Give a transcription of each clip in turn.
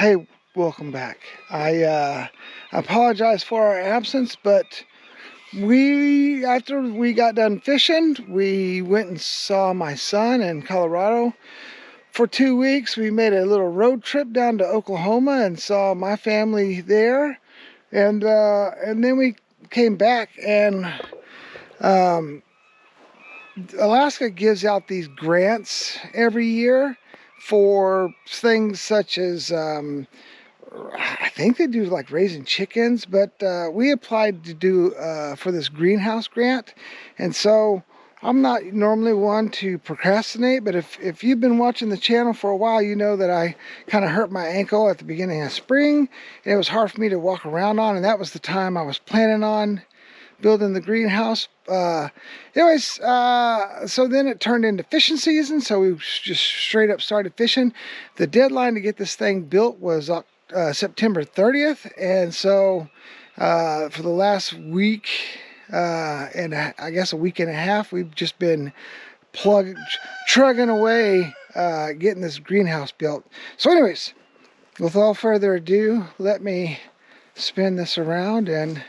Hey, welcome back. I apologize for our absence, but after we got done fishing, we went and saw my son in Colorado for 2 weeks. We made a little road trip down to Oklahoma and saw my family there, and then we came back, and Alaska gives out these grants every year for things such as I think they do like raising chickens, but we applied to do for this greenhouse grant. And so I'm not normally one to procrastinate, but if you've been watching the channel for a while, you know that I kind of hurt my ankle at the beginning of spring, and it was hard for me to walk around on, and that was the time I was planning on building the greenhouse. So then it turned into fishing season, so we just straight up started fishing. The deadline to get this thing built was September 30th, and so for the last week and I guess a week and a half, we've just been trugging away getting this greenhouse built. So anyways, with all further ado, let me spin this around, and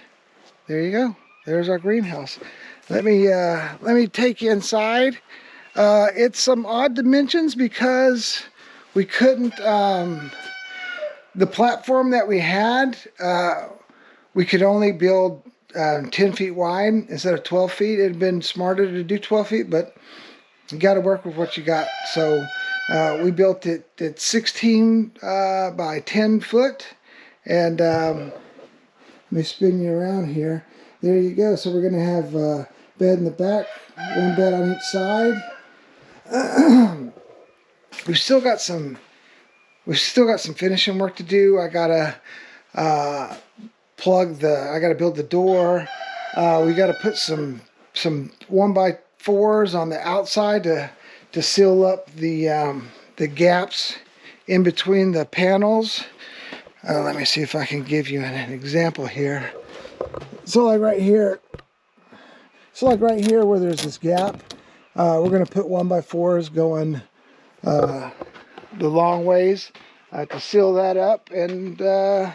there you go. There's our greenhouse. Let me take you inside. It's some odd dimensions because we couldn't, the platform that we had, we could only build 10 feet wide instead of 12 feet. It had been smarter to do 12 feet, but you got to work with what you got. So we built it at 16 by 10 foot, and let me spin you around here. There you go. So we're going to have a bed in the back, one bed on each side. We've still got some finishing work to do. I gotta I gotta build the door. We gotta put some 1x4s on the outside to seal up the gaps in between the panels. Let me see if I can give you an example here. So like right here where there's this gap, we're going to put 1x4s going the long ways to seal that up, and then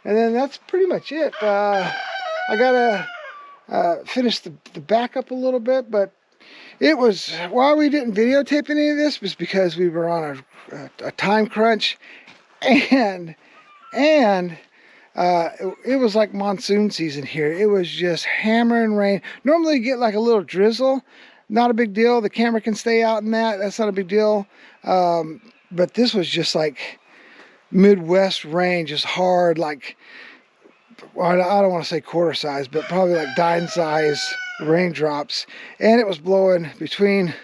that's pretty much it. I gotta finish the back up a little bit, but it was, why we didn't videotape any of this was because we were on a time crunch, and it was like monsoon season here. It was just hammering rain. Normally you get like a little drizzle, not a big deal. The camera can stay out in that. That's not a big deal. But this was just like Midwest rain, just hard, like, well, I don't want to say quarter size, but probably like dime size raindrops. And it was blowing between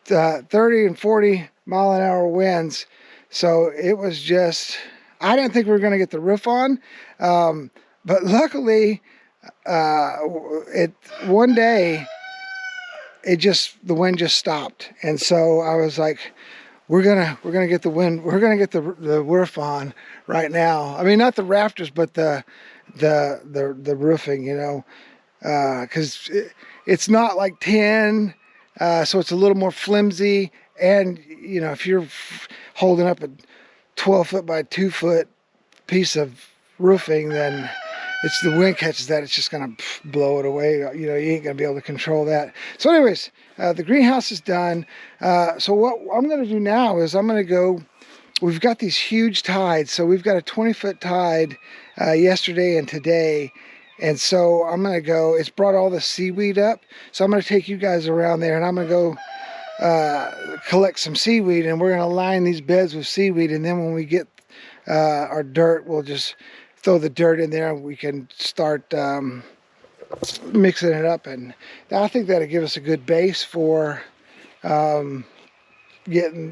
30 and 40 mile an hour winds. So it was just, I didn't think we were going to get the roof on, but luckily, one day, the wind just stopped, and so I was like, we're gonna get the wind, we're gonna get the roof on right now. I mean, not the rafters, but the roofing, you know, because it's not like tin, so it's a little more flimsy, and you know, if you're holding up a 12-foot by 2-foot piece of roofing, then it's the wind catches that, it's just gonna blow it away. You know, you ain't gonna be able to control that. So anyways, the greenhouse is done. So what I'm gonna do now is I'm gonna go, we've got these huge tides. So we've got a 20-foot tide yesterday and today. And so I'm gonna go, it's brought all the seaweed up. So I'm gonna take you guys around there, and I'm gonna go collect some seaweed, and we're going to line these beds with seaweed, and then when we get our dirt, we'll just throw the dirt in there, and we can start mixing it up, and I think that'll give us a good base for getting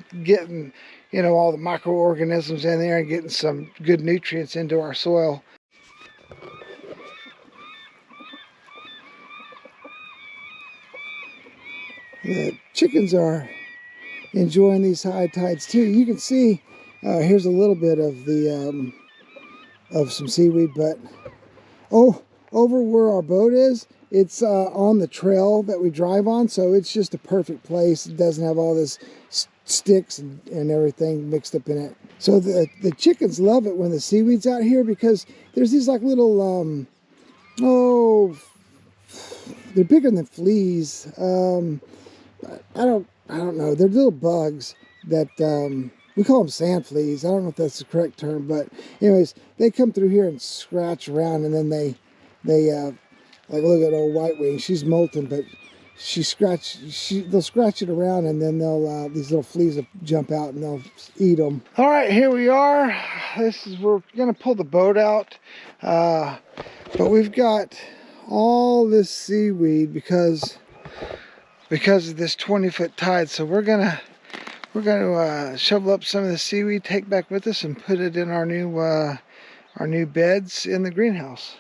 you know, all the microorganisms in there and getting some good nutrients into our soil. The chickens are enjoying these high tides too. You can see here's a little bit of the of some seaweed, but over where our boat is, it's on the trail that we drive on, so it's just a perfect place. It doesn't have all this sticks and everything mixed up in it. So the chickens love it when the seaweed's out here, because there's these like little, oh, they're bigger than fleas. I don't know. They're little bugs that, we call them sand fleas. I don't know if that's the correct term, but anyways, they come through here and scratch around, and then they, like, look at old White Wing. She's molting, but they'll scratch it around, and then they'll, these little fleas will jump out and they'll eat them. All right, here we are. We're gonna pull the boat out, but we've got all this seaweed because of this 20-foot tide. So we're gonna shovel up some of the seaweed, take back with us, and put it in our new beds in the greenhouse.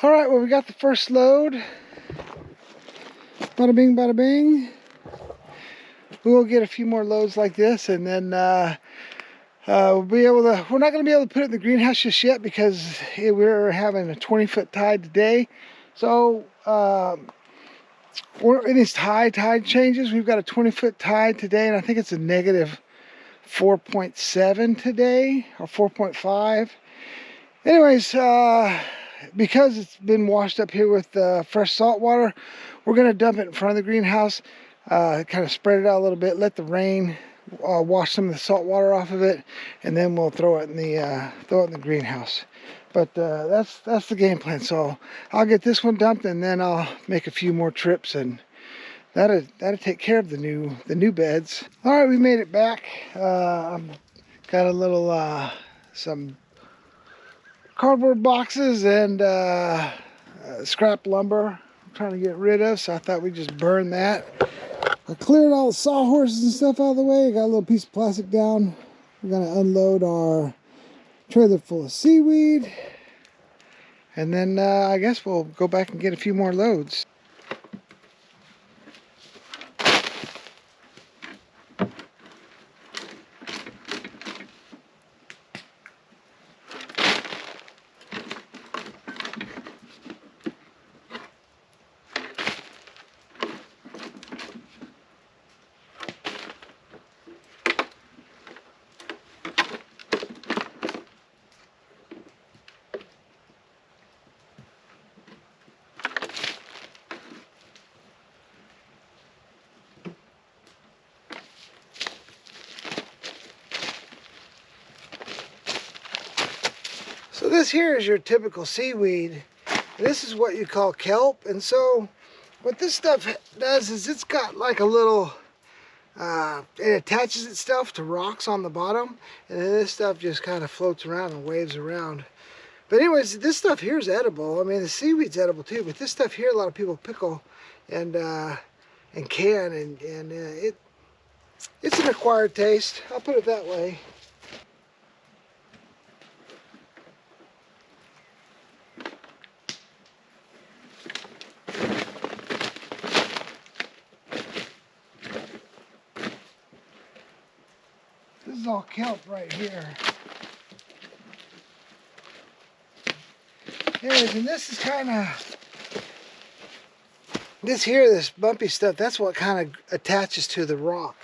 All right, well, we got the first load. Bada bing, bada bing. We will get a few more loads like this, and then we'll be able to, we're not going to be able to put it in the greenhouse just yet because we're having a 20-foot tide today. So we're in these tide changes. We've got a 20-foot tide today, and I think it's a negative 4.7 today, or 4.5. Anyways, because it's been washed up here with fresh salt water, we're going to dump it in front of the greenhouse, kind of spread it out a little bit, let the rain wash some of the salt water off of it, and then we'll throw it in the greenhouse. But that's the game plan. So I'll get this one dumped, and then I'll make a few more trips, and that'll take care of the new beds. All right, we made it back. Got a little some cardboard boxes and scrap lumber I'm trying to get rid of, so I thought we'd just burn that. I cleared all the sawhorses and stuff out of the way. I got a little piece of plastic down. We're gonna unload our trailer full of seaweed, and then I guess we'll go back and get a few more loads. this here is your typical seaweed. This is what you call kelp. And so what this stuff does is it's got like a little, it attaches itself to rocks on the bottom. And then this stuff just kind of floats around and waves around. But anyways, this stuff here is edible. I mean, the seaweed's edible too, but this stuff here, a lot of people pickle and can, and it's an acquired taste. I'll put it that way. This is all kelp right here. Anyways, and this is kind of, this bumpy stuff, that's what kind of attaches to the rock.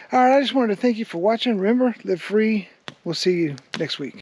All right, I just wanted to thank you for watching. Remember, live free. We'll see you next week.